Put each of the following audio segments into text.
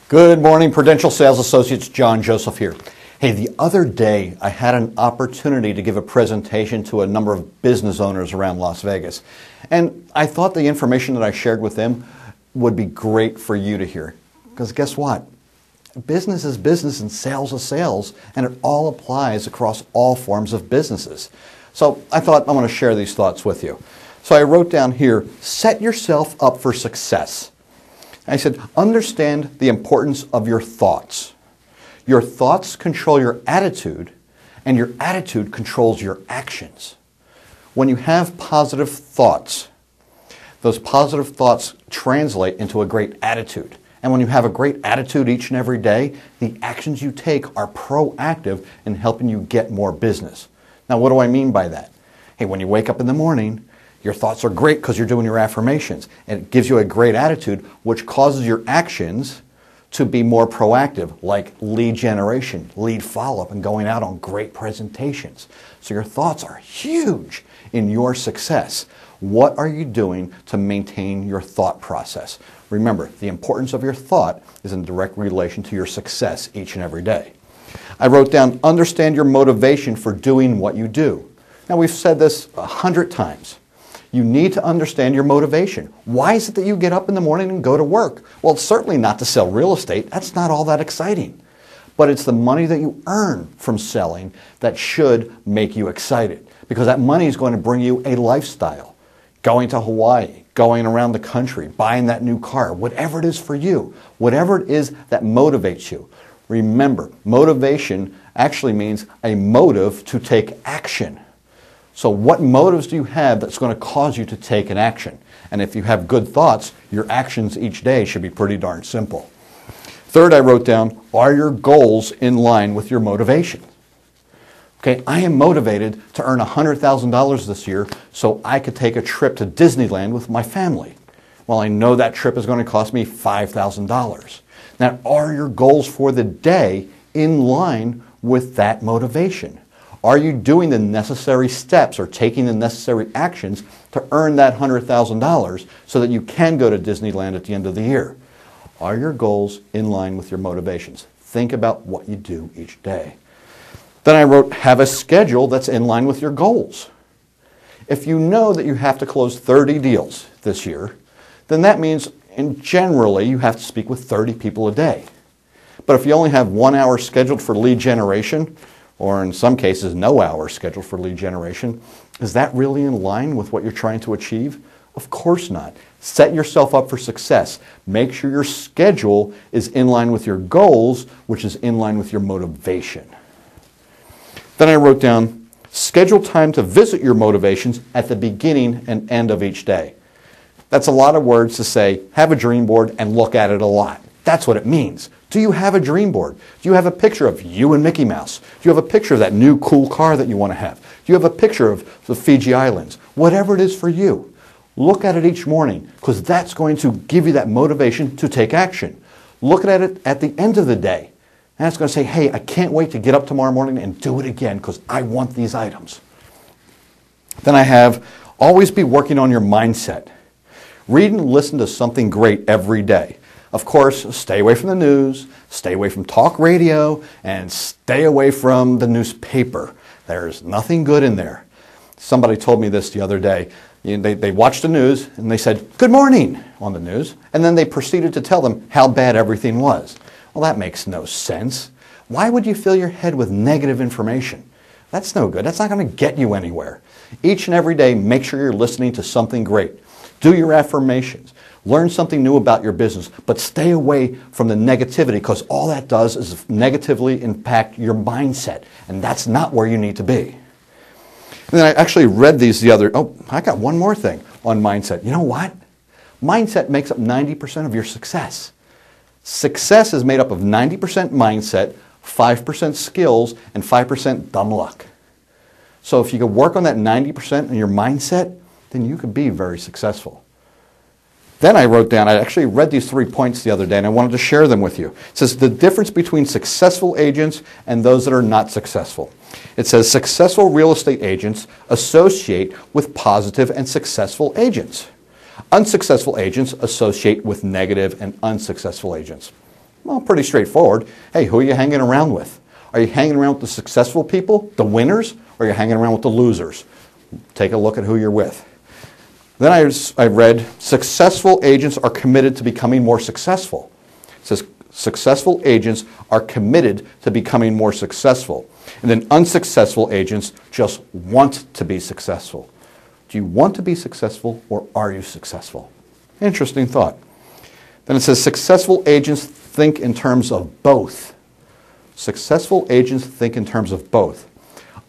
Good morning, Prudential Sales Associates. John Joseph here. Hey, the other day I had an opportunity to give a presentation to a number of business owners around Las Vegas. And I thought the information that I shared with them would be great for you to hear. Because guess what? Business is business and sales is sales, and it all applies across all forms of businesses. So I thought I want to share these thoughts with you. So I wrote down here, set yourself up for success. I said, understand the importance of your thoughts. Your thoughts control your attitude, and your attitude controls your actions. When you have positive thoughts, those positive thoughts translate into a great attitude. And when you have a great attitude each and every day, the actions you take are proactive in helping you get more business. Now, what do I mean by that? Hey, when you wake up in the morning, your thoughts are great because you're doing your affirmations. And it gives you a great attitude, which causes your actions to be more proactive, like lead generation, lead follow-up, and going out on great presentations. So your thoughts are huge in your success. What are you doing to maintain your thought process? Remember, the importance of your thought is in direct relation to your success each and every day. I wrote down, understand your motivation for doing what you do. Now, we've said this 100 times. You need to understand your motivation. Why is it that you get up in the morning and go to work? Well, it's certainly not to sell real estate. That's not all that exciting. But it's the money that you earn from selling that should make you excited, because that money is going to bring you a lifestyle. Going to Hawaii, going around the country, buying that new car, whatever it is for you, whatever it is that motivates you. Remember, motivation actually means a motive to take action. So what motives do you have that's going to cause you to take an action? And if you have good thoughts, your actions each day should be pretty darn simple. Third, I wrote down, are your goals in line with your motivation? Okay, I am motivated to earn $100,000 this year so I could take a trip to Disneyland with my family. Well, I know that trip is going to cost me $5,000. Now, are your goals for the day in line with that motivation? Are you doing the necessary steps or taking the necessary actions to earn that $100,000 so that you can go to Disneyland at the end of the year? Are your goals in line with your motivations? Think about what you do each day. Then I wrote, have a schedule that's in line with your goals. If you know that you have to close 30 deals this year, then that means generally you have to speak with 30 people a day. But if you only have 1 hour scheduled for lead generation, or in some cases no hours scheduled for lead generation, is that really in line with what you're trying to achieve? Of course not. Set yourself up for success. Make sure your schedule is in line with your goals, which is in line with your motivation. Then I wrote down, schedule time to visit your motivations at the beginning and end of each day. That's a lot of words to say, have a dream board and look at it a lot. That's what it means. Do you have a dream board? Do you have a picture of you and Mickey Mouse? Do you have a picture of that new cool car that you want to have? Do you have a picture of the Fiji Islands? Whatever it is for you, look at it each morning, because that's going to give you that motivation to take action. Look at it at the end of the day, and it's going to say, hey, I can't wait to get up tomorrow morning and do it again because I want these items. Then I have, always be working on your mindset. Read and listen to something great every day. Of course, stay away from the news, stay away from talk radio, and stay away from the newspaper. There's nothing good in there. Somebody told me this the other day. They watched the news and they said, good morning on the news, and then they proceeded to tell them how bad everything was. Well, that makes no sense. Why would you fill your head with negative information? That's no good. That's not going to get you anywhere. Each and every day, make sure you're listening to something great. Do your affirmations. Learn something new about your business, but stay away from the negativity, because all that does is negatively impact your mindset, and that's not where you need to be. And then I actually read these I got one more thing on mindset. You know what? Mindset makes up 90% of your success. Success is made up of 90% mindset, 5% skills, and 5% dumb luck. So if you could work on that 90% in your mindset, then you could be very successful. Then I wrote down, I actually read these 3 points the other day and I wanted to share them with you. It says the difference between successful agents and those that are not successful. It says successful real estate agents associate with positive and successful agents. Unsuccessful agents associate with negative and unsuccessful agents. Well, pretty straightforward. Hey, who are you hanging around with? Are you hanging around with the successful people, the winners, or are you hanging around with the losers? Take a look at who you're with. Then I read, successful agents are committed to becoming more successful. It says, successful agents are committed to becoming more successful. And then unsuccessful agents just want to be successful. Do you want to be successful or are you successful? Interesting thought. Then it says successful agents think in terms of both. Successful agents think in terms of both.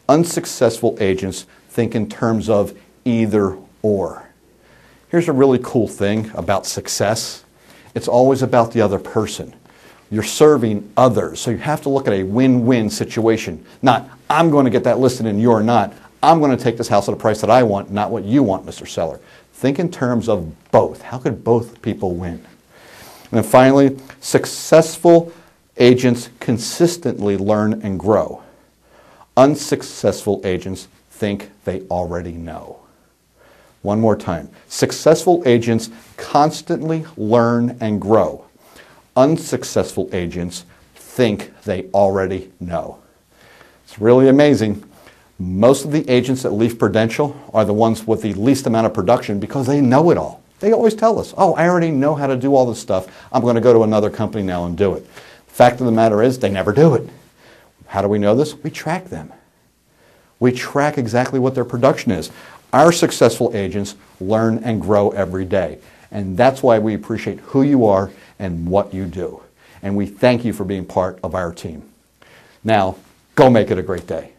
Unsuccessful agents think in terms of either or. Here's a really cool thing about success. It's always about the other person. You're serving others, so you have to look at a win-win situation. Not, I'm going to get that listed and you're not. I'm going to take this house at a price that I want, not what you want, Mr. Seller. Think in terms of both. How could both people win? And then finally, successful agents consistently learn and grow. Unsuccessful agents think they already know. One more time. Successful agents constantly learn and grow. Unsuccessful agents think they already know. It's really amazing. Most of the agents that leave Prudential are the ones with the least amount of production because they know it all. They always tell us, oh, I already know how to do all this stuff. I'm going to go to another company now and do it. Fact of the matter is, they never do it. How do we know this? We track them. We track exactly what their production is. Our successful agents learn and grow every day. And that's why we appreciate who you are and what you do. And we thank you for being part of our team. Now, go make it a great day.